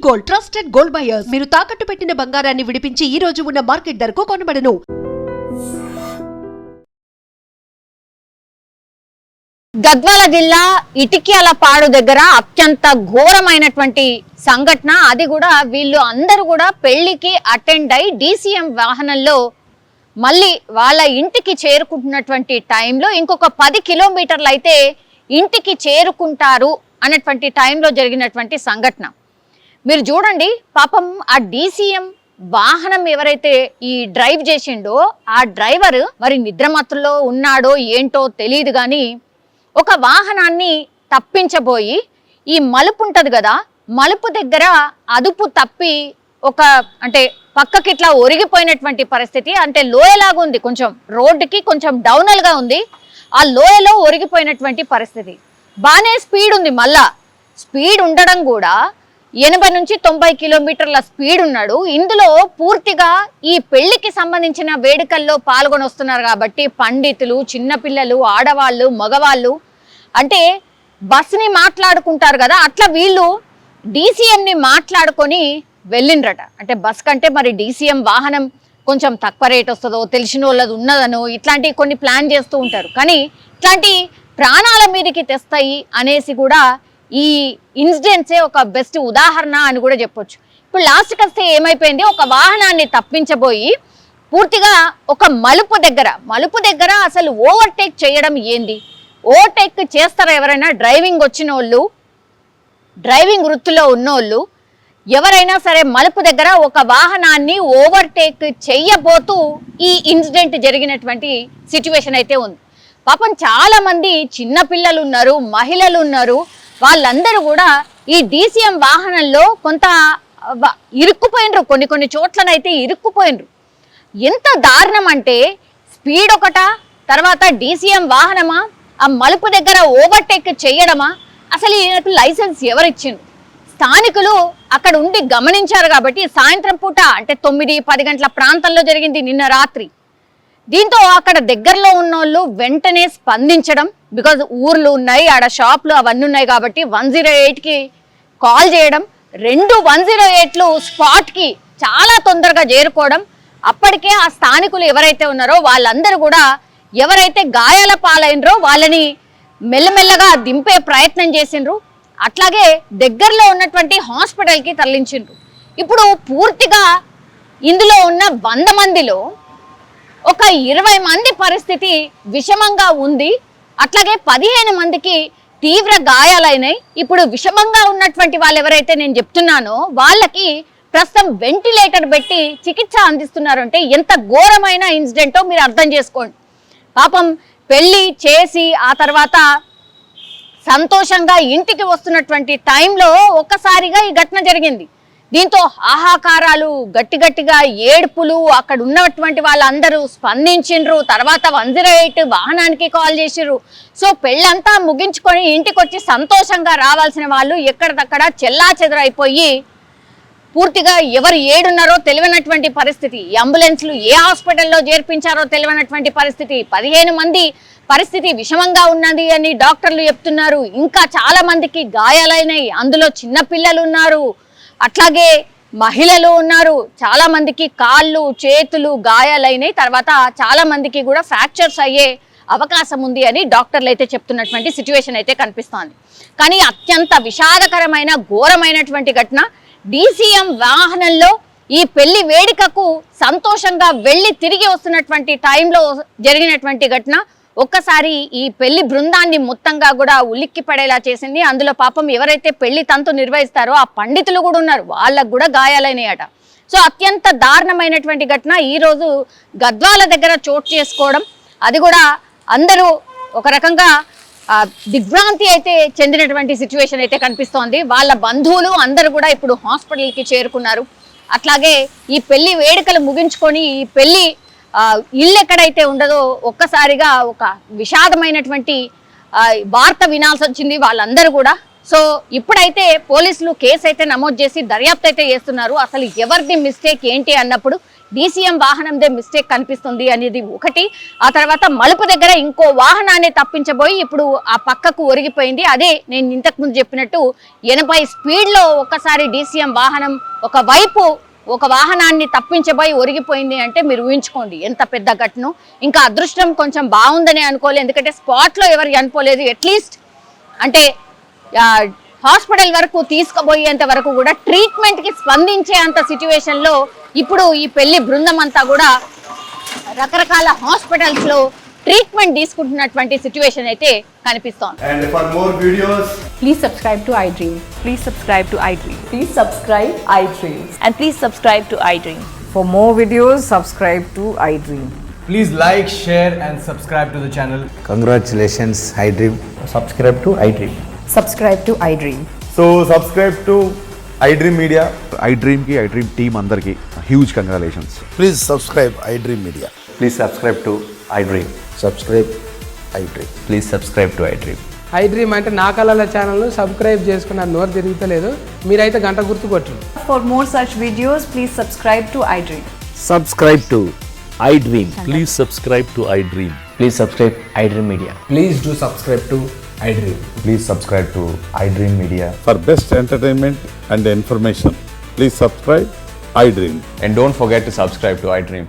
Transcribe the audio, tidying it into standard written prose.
Gold, trusted gold buyers. మీరు తాకట్టు పెట్టిన బంగారాన్ని విడిపించి ఈ రోజు ఉన్న మార్కెట్ ధరకు కొనబడను. గద్వాల జిల్లా ఇటిక్యాలపాడు దగ్గర అత్యంత ఘోరమైనటువంటి సంఘటన. అది కూడా వీళ్ళు అందరూ కూడా పెళ్లికి అటెండ్ అయి DCM వాహనంలో మళ్ళీ వాళ్ళ ఇంటికి చేరుకుంటున్నటువంటి టైంలో ఇంకొక 10 కిలోమీటర్లు అయితే ఇంటికి చేరుకుంటారు అన్నటువంటి టైంలో జరిగినటువంటి సంఘటన. మీరు చూడండి, పాపం ఆ DCM వాహనం ఎవరైతే ఈ డ్రైవ్ చేసిండో ఆ డ్రైవర్ మరి నిద్రమత్తులో ఉన్నాడో ఏంటో తెలియదు కానీ ఒక వాహనాన్ని తప్పించబోయి ఈ మలుపు ఉంటుంది కదా, మలుపు దగ్గర అదుపు తప్పి ఒక అంటే పక్కకి ఇట్లా ఒరిగిపోయినటువంటి పరిస్థితి. అంటే లోయలాగా ఉంది, కొంచెం రోడ్డుకి కొంచెం డౌనల్గా ఉంది, ఆ లోయలో ఒరిగిపోయినటువంటి పరిస్థితి. బాగానే స్పీడ్ ఉంది, మళ్ళా స్పీడ్ ఉండడం కూడా 80 నుంచి 90 కిలోమీటర్ల స్పీడ్ ఉన్నాడు. ఇందులో పూర్తిగా ఈ పెళ్లికి సంబంధించిన వేడుకల్లో పాల్గొని వస్తున్నారు కాబట్టి పండితులు, చిన్నపిల్లలు, ఆడవాళ్ళు, మగవాళ్ళు అంటే బస్ని మాట్లాడుకుంటారు కదా, అట్లా వీళ్ళు DCMని మాట్లాడుకొని వెళ్ళిండ్రట. అంటే బస్ కంటే మరి DCM వాహనం కొంచెం తక్కువ రేట్ వస్తుందో, తెలిసిన వాళ్ళది ఉన్నదనో ఇట్లాంటివి కొన్ని ప్లాన్ చేస్తూ ఉంటారు. కానీ ఇట్లాంటి ప్రాణాల మీదకి తెస్తాయి అనేసి కూడా ఈ ఇన్సిడెంట్సే ఒక బెస్ట్ ఉదాహరణ అని కూడా చెప్పొచ్చు. ఇప్పుడు లాస్ట్కి వస్తే ఏమైపోయింది, ఒక వాహనాన్ని తప్పించబోయి పూర్తిగా ఒక మలుపు దగ్గర అసలు ఓవర్టేక్ చేయడం ఏంది? ఓవర్టేక్ చేస్తారా ఎవరైనా? డ్రైవింగ్ వచ్చిన వాళ్ళు, డ్రైవింగ్ వృత్తిలో ఉన్నోళ్ళు ఎవరైనా సరే మలుపు దగ్గర ఒక వాహనాన్ని ఓవర్టేక్ చెయ్యబోతూ ఈ ఇన్సిడెంట్ జరిగినటువంటి సిచ్యువేషన్ అయితే ఉంది. పాపం చాలా మంది చిన్నపిల్లలు ఉన్నారు, మహిళలు ఉన్నారు, వాళ్ళందరూ కూడా ఈ DCM వాహనంలో కొంత ఇరుక్కుపోయినరు, కొన్ని చోట్లనైతే ఇరుక్కుపోయినరు. ఎంత దారుణం అంటే స్పీడ్ ఒకట, తర్వాత DCM వాహనమా, ఆ మలుపు దగ్గర ఓవర్టేక్ చేయడమా? అసలు ఈయనకు లైసెన్స్ ఎవరిచ్చిండ్రు? స్థానికులు అక్కడ ఉండి గమనించారు కాబట్టి సాయంత్రం పూట అంటే 9-10 గంటల ప్రాంతంలో జరిగింది నిన్న రాత్రి. దీంతో అక్కడ దగ్గరలో ఉన్న వాళ్ళు వెంటనే స్పందించడం, బికాజ్ ఊర్లు ఉన్నాయి, ఆడ షాప్లు అవన్నీ ఉన్నాయి కాబట్టి 108కి కాల్ చేయడం, 2 108లు స్పాట్కి చాలా తొందరగా చేరుకోవడం. అప్పటికే ఆ స్థానికులు ఎవరైతే ఉన్నారో వాళ్ళందరూ కూడా ఎవరైతే గాయాల పాలైనరో వాళ్ళని మెల్లమెల్లగా దింపే ప్రయత్నం చేసిండ్రు. అట్లాగే దగ్గరలో ఉన్నటువంటి హాస్పిటల్కి తరలించిండ్రు. ఇప్పుడు పూర్తిగా ఇందులో ఉన్న 100 మందిలో ఒక 20 మంది పరిస్థితి విషమంగా ఉంది. అట్లాగే 15 మందికి తీవ్ర గాయాలైనాయి. ఇప్పుడు విషమంగా ఉన్నటువంటి వాళ్ళు ఎవరైతే నేను చెప్తున్నానో వాళ్ళకి ప్రస్తుతం వెంటిలేటర్ పెట్టి చికిత్స అందిస్తున్నారు. అంటే ఎంత ఘోరమైన ఇన్సిడెంటో మీరు అర్థం చేసుకోండి. పాపం పెళ్ళి చేసి ఆ తర్వాత సంతోషంగా ఇంటికి వస్తున్నటువంటి టైంలో ఒక్కసారిగా ఈ ఘటన జరిగింది. దీంతో ఆహాకారాలు, గట్టిగా ఏడుపులు, అక్కడ ఉన్నటువంటి వాళ్ళందరూ స్పందించిండ్రు. తర్వాత 108 వాహనానికి కాల్ చేసిర్రు. సో పెళ్ళంతా ముగించుకొని ఇంటికి వచ్చి సంతోషంగా రావాల్సిన వాళ్ళు ఎక్కడిదక్కడ చెల్లాచెదరైపోయి పూర్తిగా ఎవరు ఏడున్నారో తెలియనటువంటి పరిస్థితి, అంబులెన్స్లు ఏ హాస్పిటల్లో చేర్పించారో తెలియనటువంటి పరిస్థితి, 15 మంది పరిస్థితి విషమంగా ఉన్నది అని డాక్టర్లు చెప్తున్నారు. ఇంకా చాలా మందికి గాయాలైనాయి, అందులో చిన్నపిల్లలు ఉన్నారు, అట్లాగే మహిళలు ఉన్నారు, చాలా మందికి కాళ్ళు చేతులు గాయాలైనాయి. తర్వాత చాలా మందికి కూడా ఫ్రాక్చర్స్ అయ్యే అవకాశం ఉంది అని డాక్టర్లు అయితే చెప్తున్నటువంటి సిచ్యువేషన్ అయితే కనిపిస్తోంది. కానీ అత్యంత విషాదకరమైన ఘోరమైనటువంటి ఘటన. DCM వాహనంలో ఈ పెళ్లి వేడుకకు సంతోషంగా వెళ్ళి తిరిగి వస్తున్నటువంటి టైంలో జరిగినటువంటి ఘటన ఒక్కసారి ఈ పెళ్లి బృందాన్ని మొత్తంగా కూడా ఉలిక్కి పడేలా చేసింది. అందులో పాపం ఎవరైతే పెళ్లి తంతు నిర్వహిస్తారో ఆ పండితులు కూడా ఉన్నారు, వాళ్ళకు కూడా గాయాలైనాయట. సో అత్యంత దారుణమైనటువంటి ఘటన ఈరోజు గద్వాల దగ్గర చోటు చేసుకోవడం, అది కూడా అందరూ ఒక రకంగా దిగ్భ్రాంతి అయితే చెందినటువంటి సిచ్యువేషన్ అయితే కనిపిస్తోంది. వాళ్ళ బంధువులు అందరూ కూడా ఇప్పుడు హాస్పిటల్కి చేరుకున్నారు. అట్లాగే ఈ పెళ్లి వేడుకలు ముగించుకొని ఈ పెళ్లి ఇల్లు ఎక్కడైతే ఉండదో ఒక్కసారిగా ఒక విషాదమైనటువంటి వార్త వినాల్సి వచ్చింది వాళ్ళందరూ కూడా. సో ఇప్పుడైతే పోలీసులు కేసు అయితే నమోదు చేసి దర్యాప్తు అయితే చేస్తున్నారు. అసలు ఎవరిది మిస్టేక్ ఏంటి అన్నప్పుడు DCM వాహనందే మిస్టేక్ కనిపిస్తుంది అనేది ఒకటి. ఆ తర్వాత మలుపు దగ్గర ఇంకో వాహనాన్ని తప్పించబోయి ఇప్పుడు ఆ పక్కకు ఒరిగిపోయింది. అదే నేను ఇంతకు ముందు చెప్పినట్టు 80 స్పీడ్లో ఒక్కసారి DCM వాహనం ఒక వాహనాన్ని తప్పించబోయి ఒరిగిపోయింది అంటే మీరు ఊహించుకోండి ఎంత పెద్ద ఘటన. ఇంకా అదృష్టం కొంచెం బాగుందని అనుకోలేదు, ఎందుకంటే స్పాట్లో ఎవరు చనిపోలేదు. అట్లీస్ట్ అంటే హాస్పిటల్ వరకు తీసుకుపోయేంత వరకు కూడా ట్రీట్మెంట్కి స్పందించే అంత సిచ్యువేషన్లో ఇప్పుడు ఈ పెళ్లి బృందం అంతా కూడా రకరకాల హాస్పిటల్స్లో ట్రీట్మెంట్ తీసుకుంటున్నటువంటి సిచ్యువేషన్ అయితే కనిపిస్తోంది. And for more videos, Please subscribe to iDream. Please subscribe to iDream. Please subscribe iDream. And please subscribe to iDream. For more videos, subscribe to iDream. please like, share and subscribe to the channel. Congratulations, iDream. Subscribe to iDream. Subscribe to iDream. So subscribe to iDream Media. iDream की iDream team अंदर की huge congratulations. Please subscribe iDream Media. Please subscribe to iDream. Subscribe iDream. Please subscribe to iDream. iDream అంటే నా కళల ఛానల్ను subscribe చేసుకున్న నోరు తిరుగుతలేదు, మీరైతే గంట గుర్తు కొట్టండి. For more such videos, please subscribe to iDream. Subscribe to iDream. Please subscribe to iDream. Please subscribe iDream Media. Please do subscribe to iDream. Please subscribe to iDream Media. For best entertainment and information, please subscribe iDream. And don't forget to subscribe to iDream.